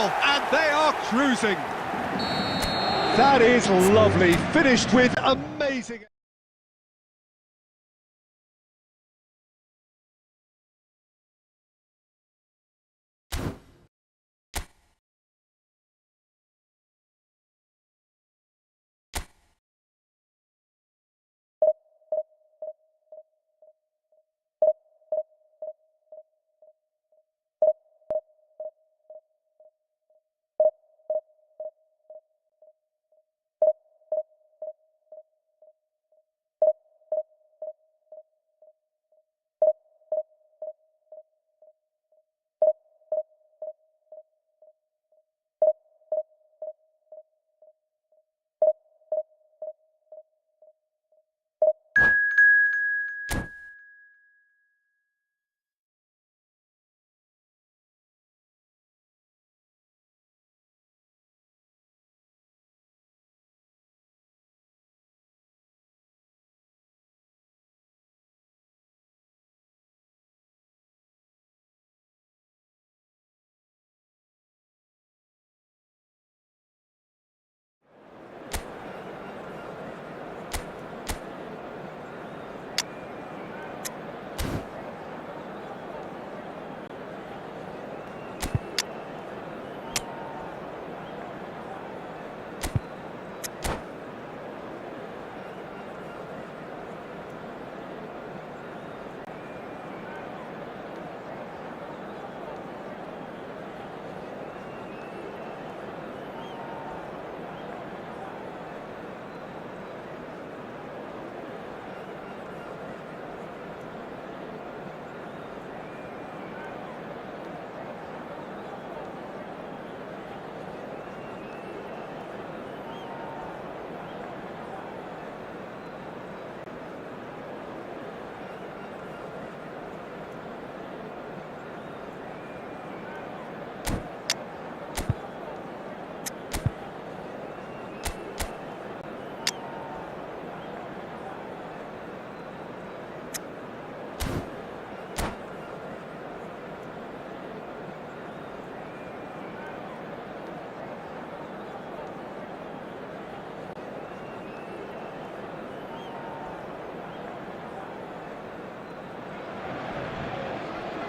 now, and they are cruising. That is lovely, finished with amazing...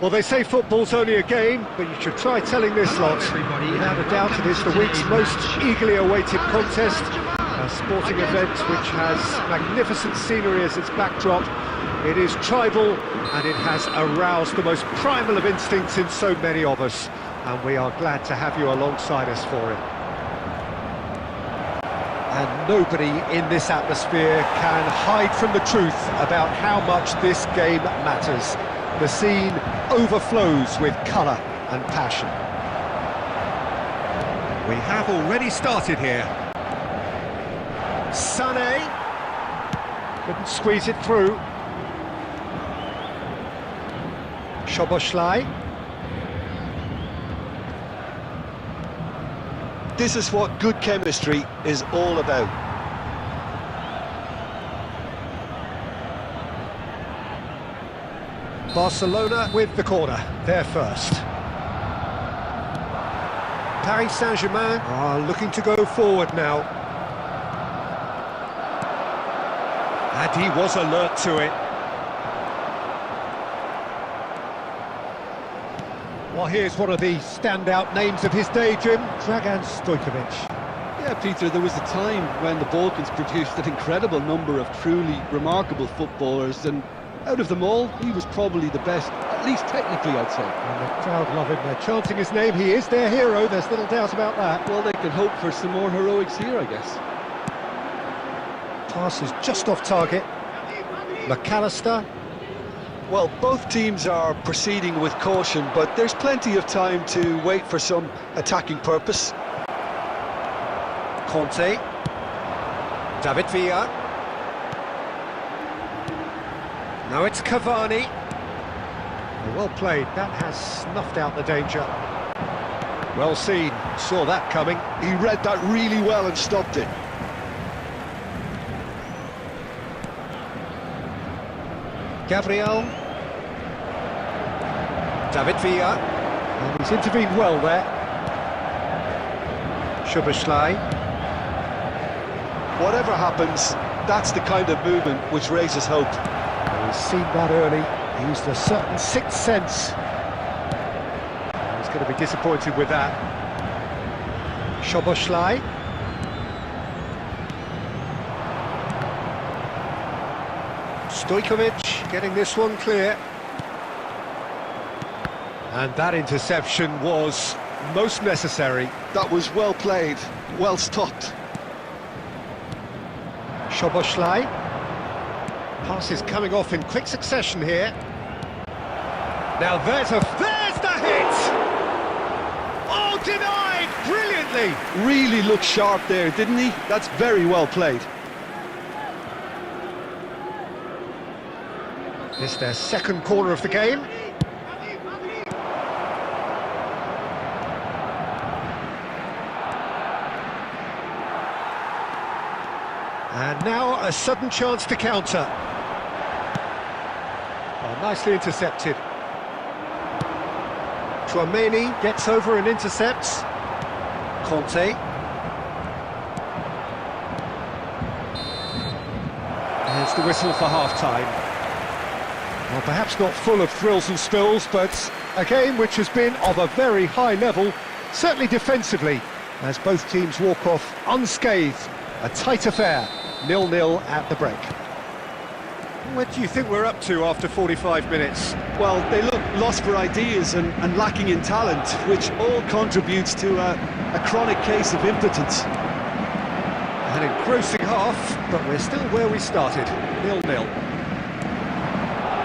Well, they say football's only a game, but you should try telling this lot. Without a doubt, it is the week's most eagerly awaited contest, a sporting event which has magnificent scenery as its backdrop. It is tribal, and it has aroused the most primal of instincts in so many of us, and we are glad to have you alongside us for it. And nobody in this atmosphere can hide from the truth about how much this game matters. The scene overflows with colour and passion. We have already started here. Sané couldn't squeeze it through. Szoboszlai. This is what good chemistry is all about. Barcelona with the corner, there first. Paris Saint-Germain are looking to go forward now. And he was alert to it. Well, here's one of the standout names of his day, Jim, Dragan Stojkovic. Yeah, Peter, there was a time when the Balkans produced an incredible number of truly remarkable footballers, and out of them all, he was probably the best, at least technically, I'd say. And the crowd love him. They're chanting his name. He is their hero. There's little doubt about that. Well, they can hope for some more heroics here, I guess. Pass is just off target. McAllister. Well, both teams are proceeding with caution, but there's plenty of time to wait for some attacking purpose. Conte. David Villa. Now it's Cavani. Well played, that has snuffed out the danger. Well seen, saw that coming. He read that really well and stopped it. Gabriel. David Villa. And he's intervened well there. Szoboszlai. Whatever happens, that's the kind of movement which raises hope. He's seen that early. He used a certain sixth sense. He's going to be disappointed with that. Szoboszlai. Stojkovic getting this one clear. And that interception was most necessary. That was well played, well stopped. Szoboszlai. Passes coming off in quick succession here. Now there's the hit! Oh, denied brilliantly! Really looked sharp there, didn't he? That's very well played. It's their second corner of the game. And now a sudden chance to counter. Oh, nicely intercepted. Chouameni gets over and intercepts. Conte. There's the whistle for half-time. Well, perhaps not full of thrills and spills, but a game which has been of a very high level, certainly defensively, as both teams walk off unscathed. A tight affair, 0-0 at the break. What do you think we're up to after 45 minutes? Well, they look lost for ideas and lacking in talent, which all contributes to a chronic case of impotence. An engrossing half, but we're still where we started, 0-0.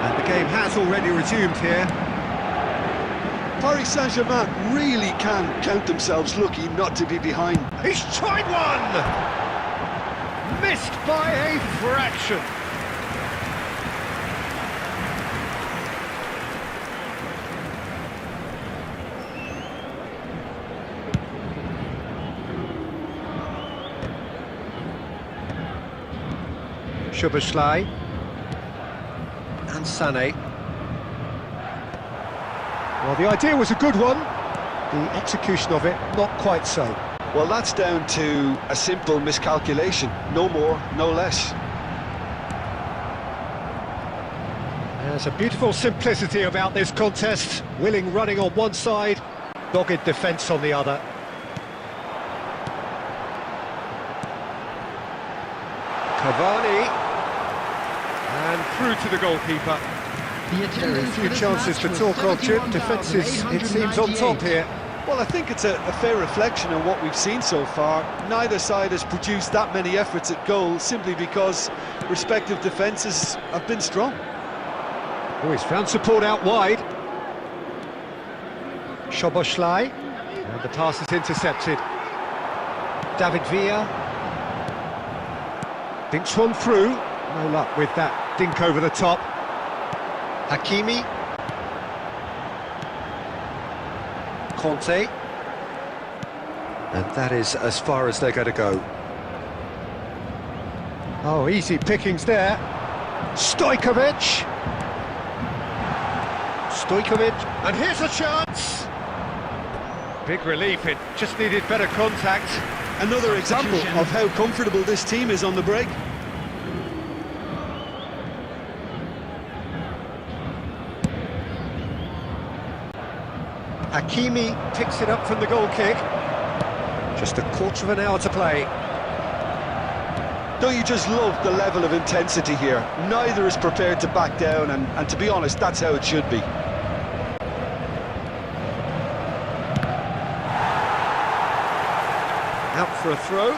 And the game has already resumed here. Paris Saint-Germain really can count themselves lucky not to be behind. He's tried one! Missed by a fraction. Szoboszlai and Sané. Well, the idea was a good one, the execution of it not quite so. Well, that's down to a simple miscalculation, no more, no less. There's a beautiful simplicity about this contest. Willing running on one side, dogged defence on the other. Cavani. And through to the goalkeeper. Very few chances to talk of, Jim. Defences, it seems, on top here. Well, I think it's a fair reflection on what we've seen so far. Neither side has produced that many efforts at goal simply because respective defences have been strong. Oh, he's found support out wide. Szoboszlai. And the pass is intercepted. David Villa. Dinks one through. No luck with that dink over the top. Hakimi. Conte. And that is as far as they're going to go. Oh, easy pickings there. Stojkovic. And here's a chance. Big relief, it just needed better contact. Another example of how comfortable this team is on the break. Hakimi picks it up from the goal kick. Just a quarter of an hour to play. Don't you just love the level of intensity here? Neither is prepared to back down, and to be honest, that's how it should be. Out for a throw.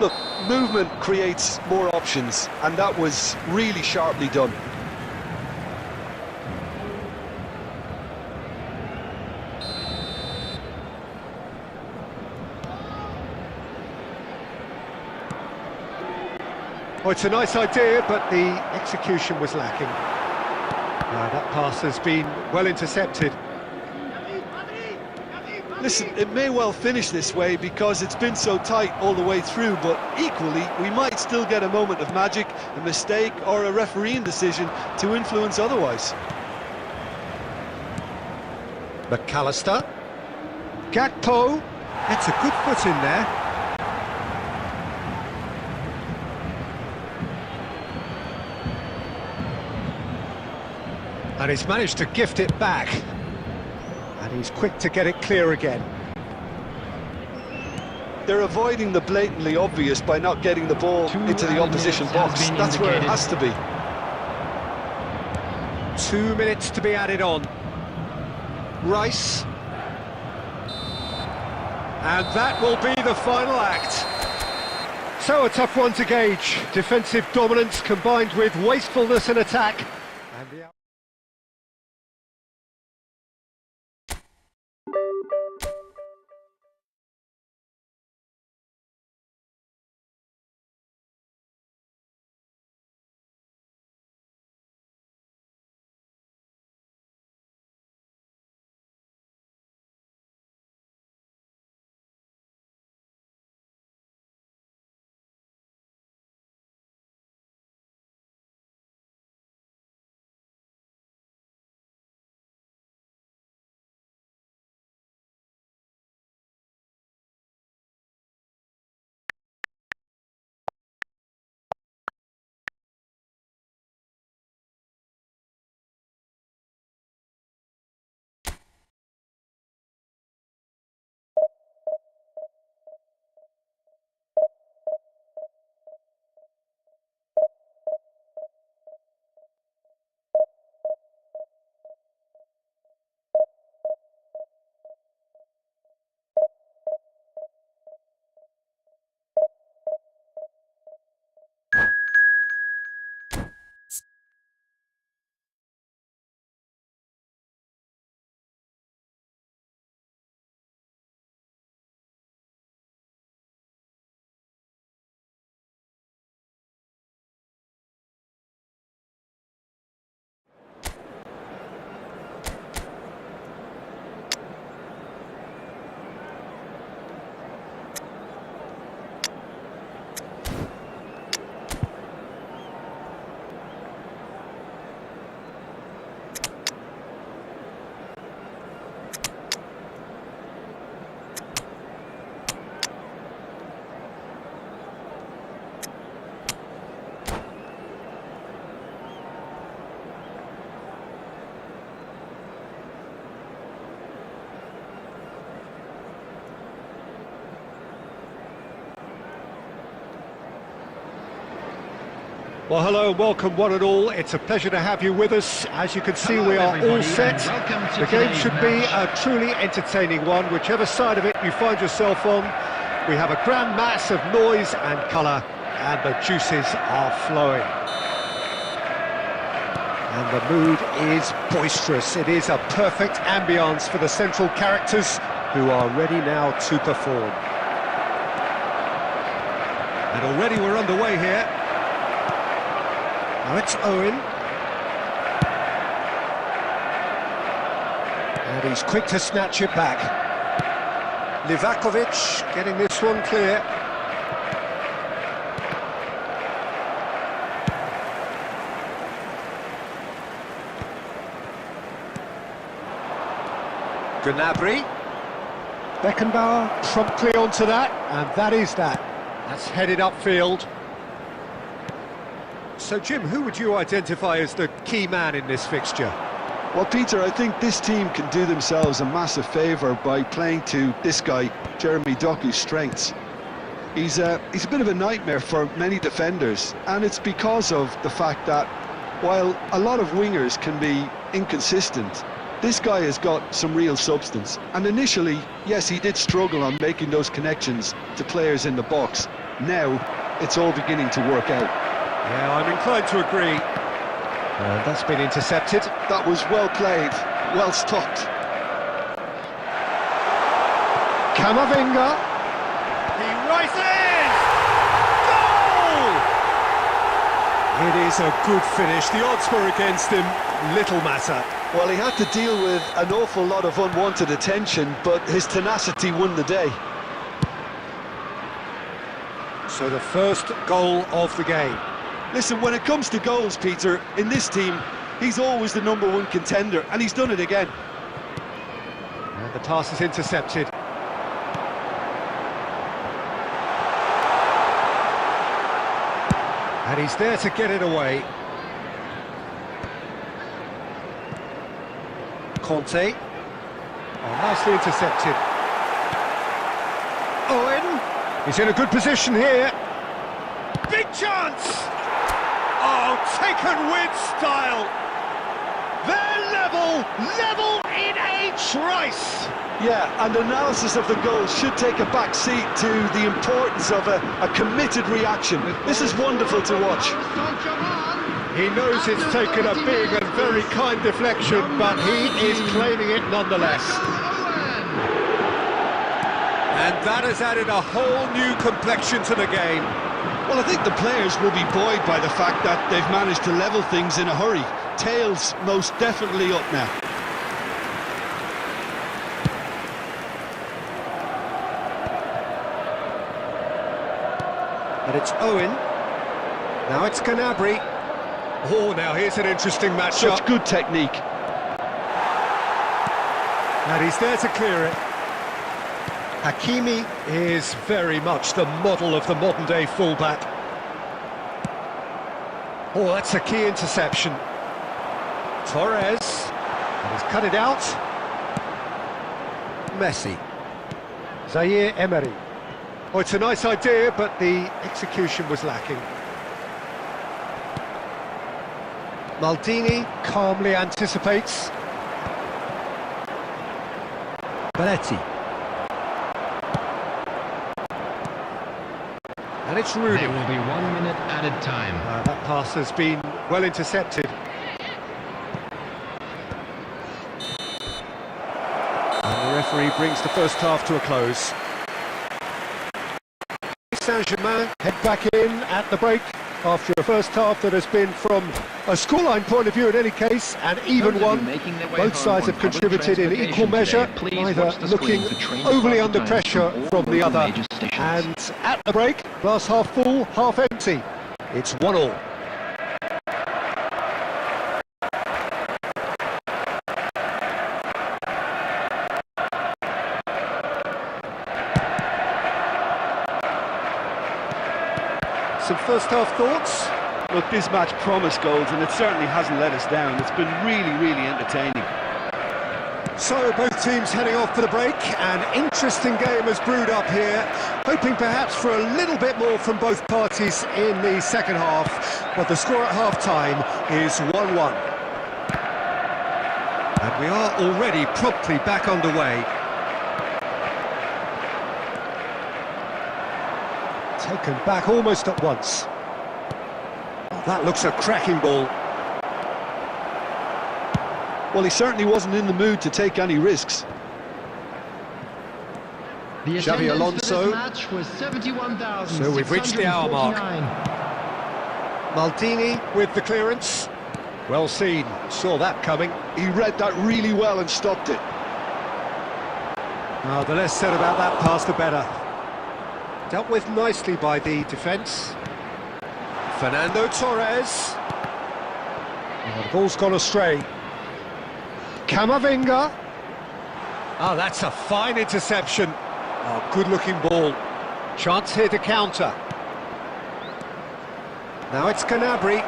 Look, movement creates more options, and that was really sharply done. Oh, it's a nice idea, but the execution was lacking. That pass has been well intercepted. Listen, it may well finish this way because it's been so tight all the way through, but equally, we might still get a moment of magic, a mistake, or a refereeing decision to influence otherwise. McAllister. Gakpo. It's a good foot in there. And he's managed to gift it back. And he's quick to get it clear again. They're avoiding the blatantly obvious by not getting the ball into the opposition box. That's where it has to be. 2 minutes to be added on. Rice. And that will be the final act. So a tough one to gauge. Defensive dominance combined with wastefulness in attack. And the Well, hello, welcome one and all. It's a pleasure to have you with us. As you can see, we are all set. The game should be a truly entertaining one, whichever side of it you find yourself on. We have a grand mass of noise and colour, and the juices are flowing. And the mood is boisterous. It is a perfect ambience for the central characters, who are ready now to perform. And already we're underway here. Now it's Owen. And he's quick to snatch it back. Livakovic getting this one clear. Gnabry. Beckenbauer promptly onto that, and that is that. That's headed upfield. So, Jim, who would you identify as the key man in this fixture? Well, Peter, I think this team can do themselves a massive favour by playing to this guy, Jeremy Doku's strengths. He's a bit of a nightmare for many defenders, and it's because of the fact that while a lot of wingers can be inconsistent, this guy has got some real substance. And initially, yes, he did struggle on making those connections to players in the box. Now, it's all beginning to work out. Yeah, I'm inclined to agree. And that's been intercepted. That was well played, well stopped. Camavinga. He rises! Goal! It is a good finish. The odds were against him. Little matter. Well, he had to deal with an awful lot of unwanted attention, but his tenacity won the day. So the first goal of the game. Listen, when it comes to goals, Peter, in this team, he's always the #1 contender, and he's done it again. The pass is intercepted. And he's there to get it away. Conte. Oh, nicely intercepted. Owen. He's in a good position here. Big chance! Oh, taken with style. They're level in a trice. Yeah, and analysis of the goal should take a back seat to the importance of a committed reaction. This is wonderful to watch. He knows it's taken a big and very kind deflection, but he is claiming it nonetheless. And that has added a whole new complexion to the game. Well, I think the players will be buoyed by the fact that they've managed to level things in a hurry. Tails most definitely up now. And it's Owen. Now it's Gnabry. Oh, now here's an interesting matchup. Such good technique. And he's there to clear it. Hakimi is very much the model of the modern-day fullback. Oh, that's a key interception. Torres. And he's cut it out. Messi. Zaire Emery. Oh, it's a nice idea, but the execution was lacking. Maldini calmly anticipates. Belletti. And it's Rooney. There will be 1 minute added time. That pass has been well intercepted. And the referee brings the first half to a close. Saint-Germain head back in at the break after a first half that has been, from a scoreline point of view in any case, an even one. Both sides have contributed in equal measure, neither looking overly under pressure from the other. And at the break, glass half full, half empty. It's 1-1. Some first half thoughts? Look, this match promised goals, and it certainly hasn't let us down. It's been really entertaining. So both teams heading off for the break. An interesting game has brewed up here, hoping perhaps for a little bit more from both parties in the second half, but the score at half-time is 1-1. And we are already promptly back underway. Taken back almost at once. Oh, that looks a cracking ball. Well, he certainly wasn't in the mood to take any risks. The Xavi Alonso. match was 71,649. So we've reached the hour mark. Maldini with the clearance. Well seen, saw that coming. He read that really well and stopped it. The less said about that pass, the better. Dealt with nicely by the defence. Fernando Torres. Oh, the ball's gone astray. Camavinga. Oh, that's a fine interception. Oh, good-looking ball. Chance here to counter. Now it's Gnabry.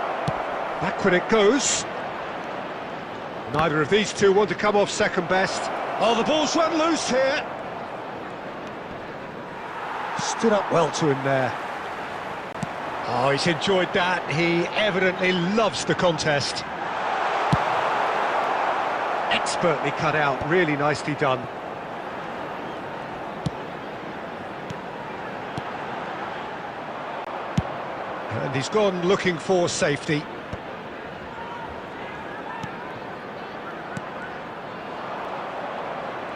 Backward it goes. Neither of these two want to come off second best. Oh, the ball's run loose here. Stood up well to him there. Oh, he's enjoyed that. He evidently loves the contest. Expertly cut out, really nicely done. And he's gone looking for safety.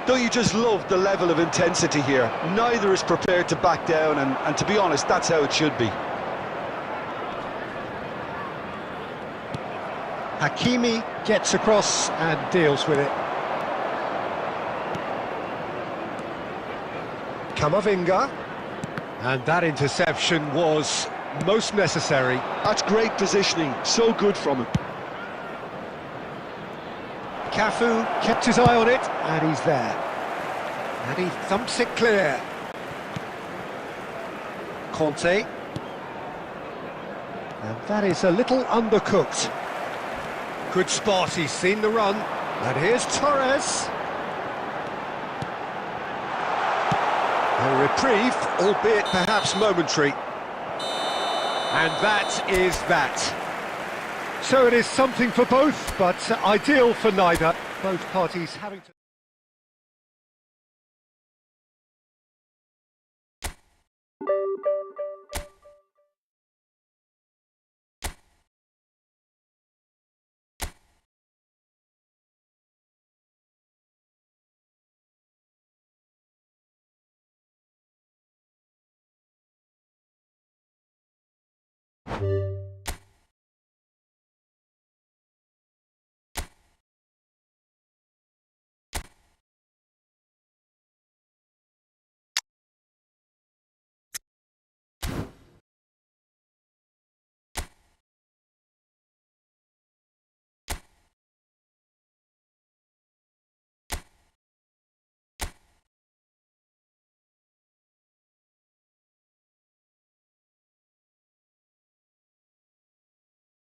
Don't you just love the level of intensity here? Neither is prepared to back down, and to be honest, that's how it should be. Hakimi gets across and deals with it. Camavinga. And that interception was most necessary. That's great positioning, so good from him. Cafu kept his eye on it, and he's there. And he thumps it clear. Conte. And that is a little undercooked. Good spot, he's seen the run. And here's Torres. A reprieve, albeit perhaps momentary. And that is that. So it is something for both, but ideal for neither. Both parties having to...